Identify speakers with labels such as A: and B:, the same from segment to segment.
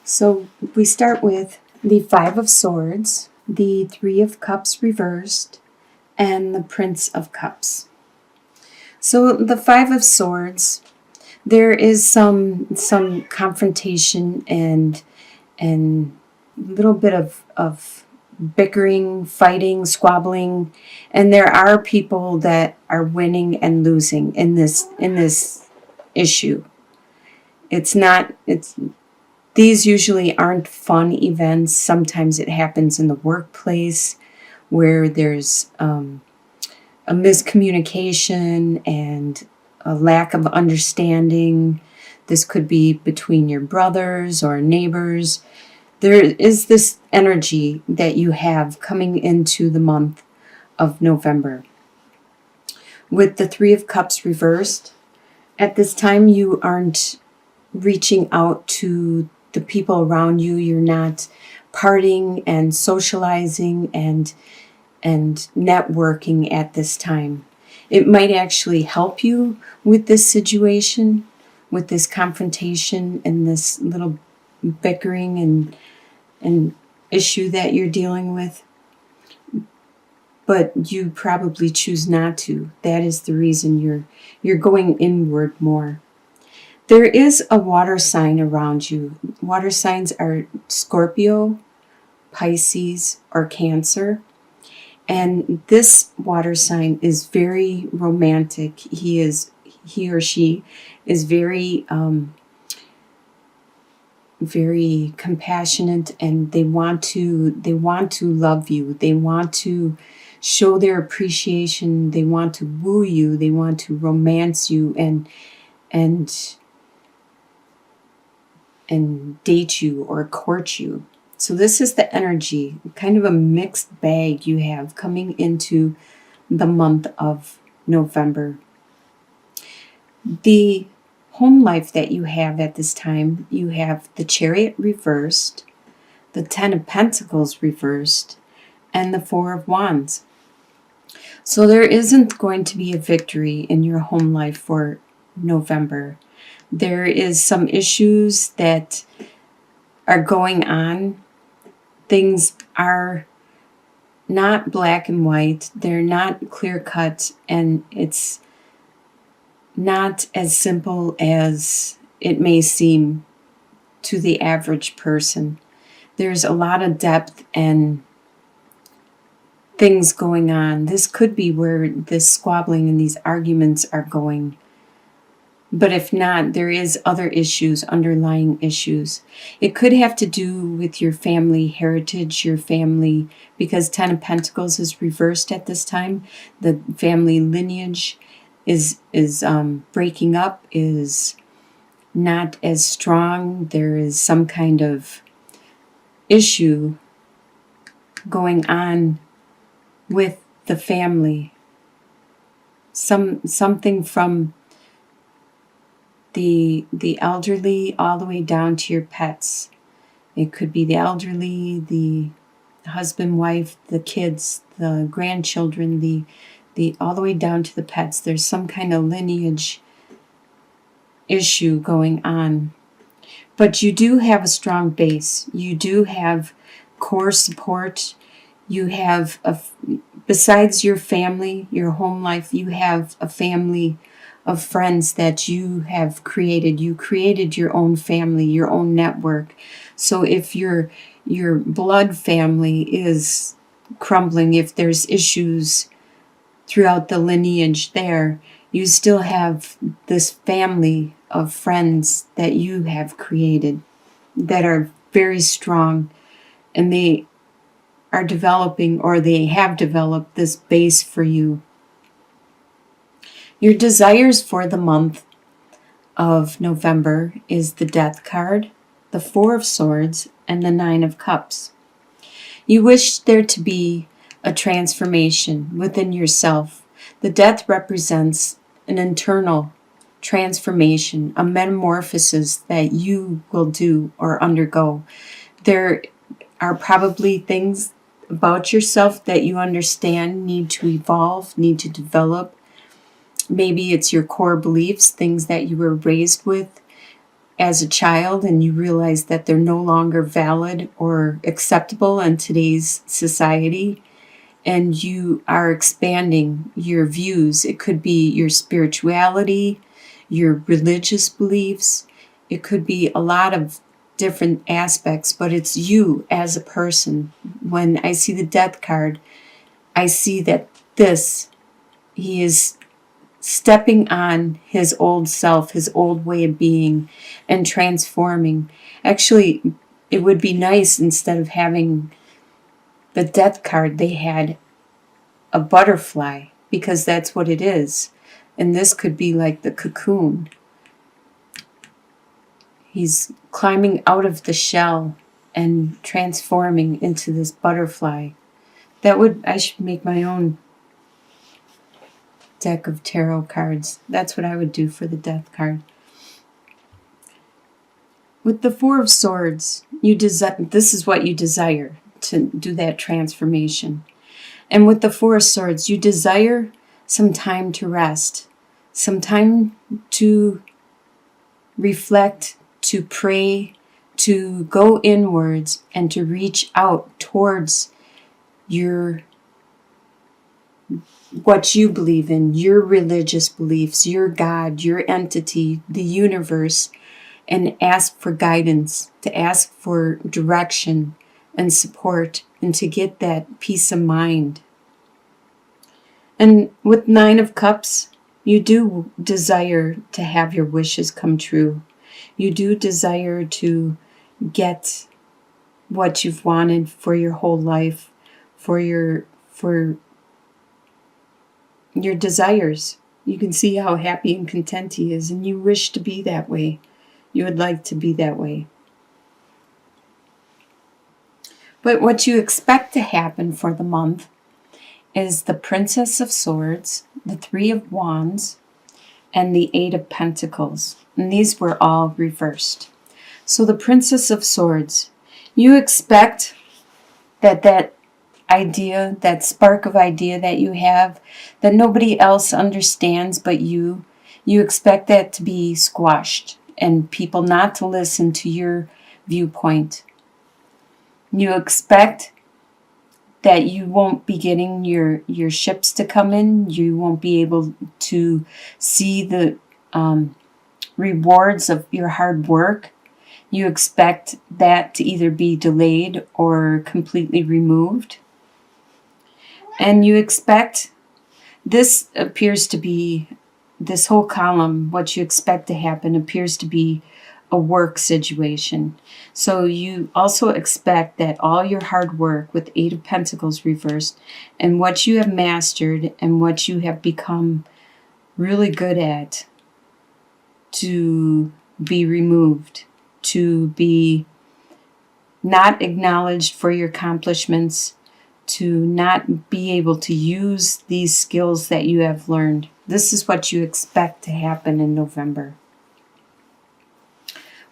A: So we start with the Five of Swords, the Three of Cups reversed, and the Prince of Cups. So the Five of Swords, there is some confrontation and a little bit of bickering, fighting, squabbling, and there are people that are winning and losing in this issue. These usually aren't fun events. Sometimes it happens in the workplace where there's a miscommunication and a lack of understanding. This could be between your brothers or neighbors. There is this energy that you have coming into the month of November. With the Three of Cups reversed, at this time you aren't reaching out to the people around you. You're not partying and socializing and networking at this time. It might actually help you with this situation, with this confrontation and this little bickering and issue that you're dealing with. But you probably choose not to. That is the reason you're going inward more. There is a water sign around you. Water signs are Scorpio, Pisces, or Cancer. And this water sign is very romantic. He or she is very very compassionate, and they want to love you. They want to show their appreciation. They want to woo you. They want to romance you and date you or court you. So this is the energy, kind of a mixed bag you have coming into the month of November. The home life that you have at this time, you have the Chariot reversed, the Ten of Pentacles reversed, and the Four of Wands. So there isn't going to be a victory in your home life for November. There is some issues that are going on. Things are not black and white. They're not clear cut, and it's not as simple as it may seem to the average person. There's a lot of depth and things going on. This could be where this squabbling and these arguments are going. But if not, there is other issues, underlying issues. It could have to do with your family heritage, your family, because Ten of Pentacles is reversed at this time. The family lineage is breaking up, is not as strong. There is some kind of issue going on with the family. Something from the elderly all the way down to your pets. It could be the elderly, the husband, wife, the kids, the grandchildren, the all the way down to the pets. There's some kind of lineage issue going on. But you do have a strong base. You do have core support. You have, besides your family, your home life, you have a family of friends that you have created. You created your own family, your own network. So if your blood family is crumbling, if there's issues throughout the lineage there, you still have this family of friends that you have created that are very strong, and they are developing, or they have developed, this base for you. Your desires for the month of November is the Death card, the Four of Swords, and the Nine of Cups. You wish there to be a transformation within yourself. The Death represents an internal transformation, a metamorphosis that you will do or undergo. There are probably things about yourself that you understand need to evolve, need to develop. Maybe it's your core beliefs, things that you were raised with. as a child and you realize that they're no longer valid or acceptable in today's society, and you are expanding your views. It could be your spirituality, your religious beliefs. It could be a lot of different aspects, but it's you as a person. When I see the death card, I see that he is stepping on his old self, his old way of being, and transforming. Actually, it would be nice, instead of having the death card, they had a butterfly, because that's what it is. And this could be like the cocoon. He's climbing out of the shell and transforming into this butterfly. I should make my own deck of tarot cards. That's what I would do for the death card. With the Four of Swords, this is what you desire, to do that transformation. And with the Four of Swords, you desire some time to rest, some time to reflect, to pray, to go inwards, and to reach out towards what you believe in, your religious beliefs, your God, your entity, the universe, and ask for guidance, to ask for direction and support, and to get that peace of mind. And with Nine of Cups, you do desire to have your wishes come true. You do desire to get what you've wanted for your whole life, for your desires. You can see how happy and content he is, and you wish to be that way. You would like to be that way. But what you expect to happen for the month is the Princess of Swords, the Three of Wands, and the Eight of Pentacles. And these were all reversed. So the Princess of Swords, you expect that idea, that spark of idea that you have, that nobody else understands but you expect that to be squashed and people not to listen to your viewpoint. You expect that you won't be getting your ships to come in. You won't be able to see the rewards of your hard work. You expect that to either be delayed or completely removed. And you expect, this whole column, what you expect to happen appears to be a work situation. So you also expect that all your hard work with Eight of Pentacles reversed, and what you have mastered and what you have become really good at, to be removed, to be not acknowledged for your accomplishments, to not be able to use these skills that you have learned. This is what you expect to happen in November.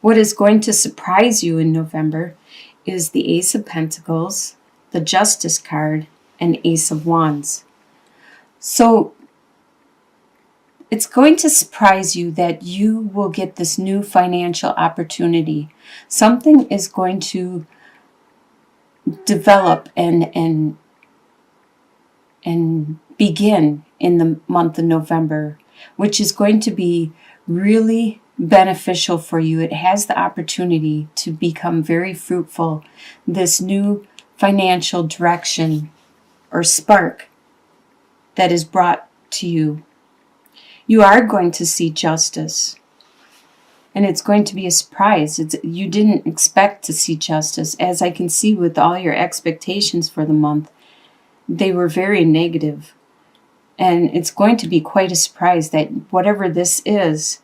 A: What is going to surprise you in November is the Ace of Pentacles, the Justice card, and Ace of Wands. So it's going to surprise you that you will get this new financial opportunity. Something is going to develop and begin in the month of November, which is going to be really beneficial for you. It has the opportunity to become very fruitful. This new financial direction or spark that is brought to you. You are going to see justice. And it's going to be a surprise. You didn't expect to see justice. As I can see with all your expectations for the month, they were very negative. And it's going to be quite a surprise that whatever this is,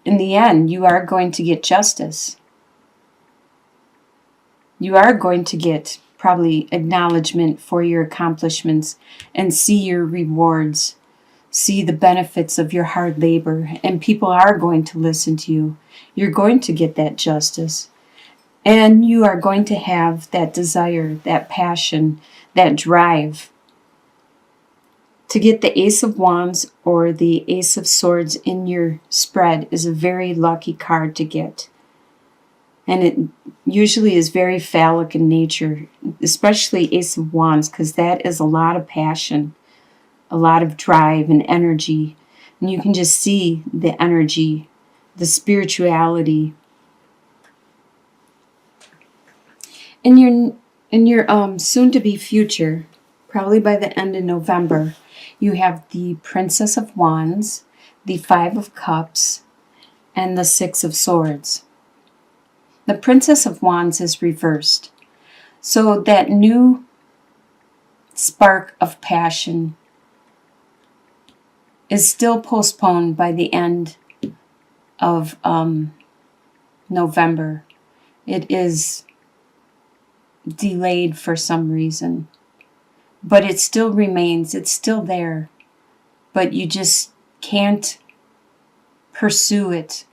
A: in the end, you are going to get justice. You are going to get probably acknowledgement for your accomplishments and see your rewards. See the benefits of your hard labor, and people are going to listen to you. You're going to get that justice, and you are going to have that desire, that passion, that drive To get the Ace of Wands or the Ace of Swords in your spread is a very lucky card to get. And it usually is very phallic in nature, especially Ace of Wands, because that is a lot of passion, a lot of drive and energy. And you can just see the energy, the spirituality. In your soon-to-be future, probably by the end of November, you have the Princess of Wands, the Five of Cups, and the Six of Swords. The Princess of Wands is reversed. So that new spark of passion is still postponed by the end of November. It is delayed for some reason. But it still remains. It's still there. But you just can't pursue it.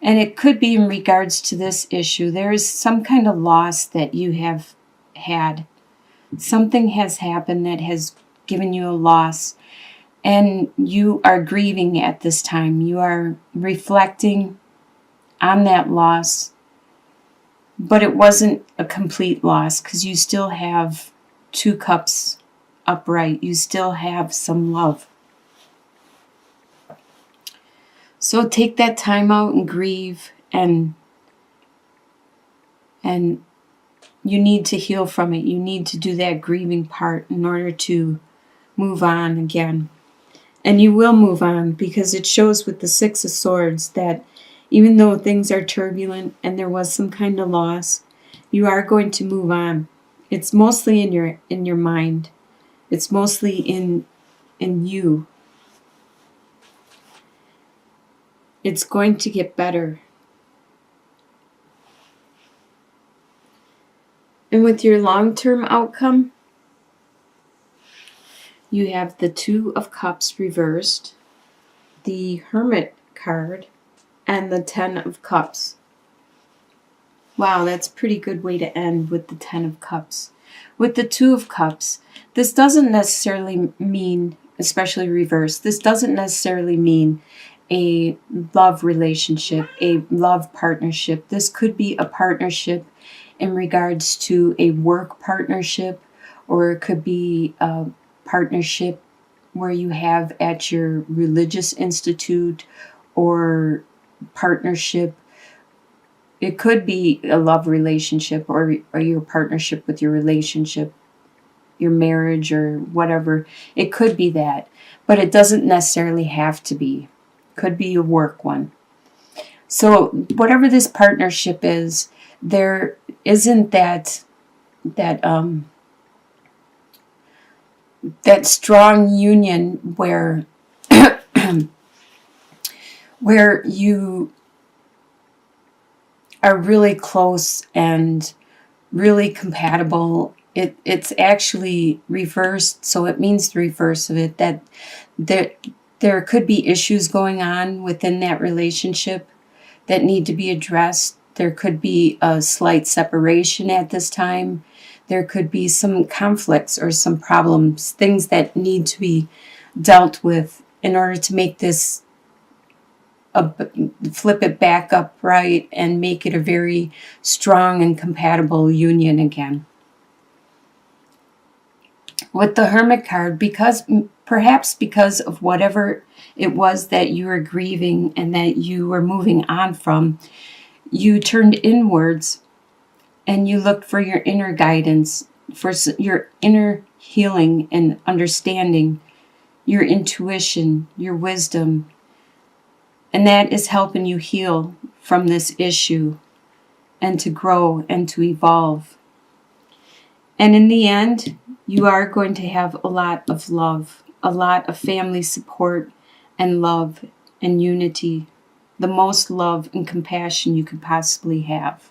A: And it could be in regards to this issue. There is some kind of loss that you have had. Something has happened that has given you a loss. And you are grieving at this time. You are reflecting on that loss. But it wasn't a complete loss because you still have 2 cups upright. You still have some love. So take that time out and grieve, and you need to heal from it. You need to do that grieving part in order to move on again. And you will move on, because it shows with the Six of Swords that even though things are turbulent and there was some kind of loss, you are going to move on. It's mostly in your mind. It's mostly in you. It's going to get better. And with your long-term outcome, you have the Two of Cups reversed, the Hermit card, and the 10 of Cups. Wow, that's a pretty good way to end with the 10 of Cups. With the 2 of Cups, this doesn't necessarily mean, especially reversed, this doesn't necessarily mean a love relationship, a love partnership. This could be a partnership in regards to a work partnership, or it could be a partnership where you have at your religious institute, or partnership. It could be a love relationship, or your partnership with your relationship, your marriage, or whatever. It could be that, but it doesn't necessarily have to be. Could be a work one. So whatever this partnership is, there isn't that strong union where where you are really close and really compatible. It's actually reversed, so it means the reverse of it, that there could be issues going on within that relationship that need to be addressed. There could be a slight separation at this time. There could be some conflicts or some problems, things that need to be dealt with in order to make this flip it back upright and make it a very strong and compatible union again. With the Hermit card, perhaps because of whatever it was that you were grieving and that you were moving on from, you turned inwards and you looked for your inner guidance, for your inner healing and understanding, your intuition, your wisdom. And that is helping you heal from this issue and to grow and to evolve. And in the end, you are going to have a lot of love, a lot of family support and love and unity, the most love and compassion you could possibly have.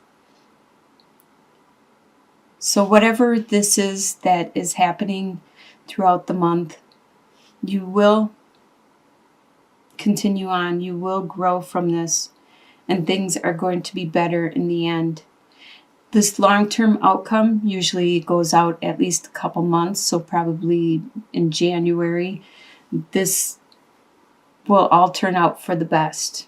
A: So whatever this is that is happening throughout the month, you will continue on. You will grow from this, and things are going to be better in the end. This long-term outcome usually goes out at least a couple months, so probably in January. This will all turn out for the best.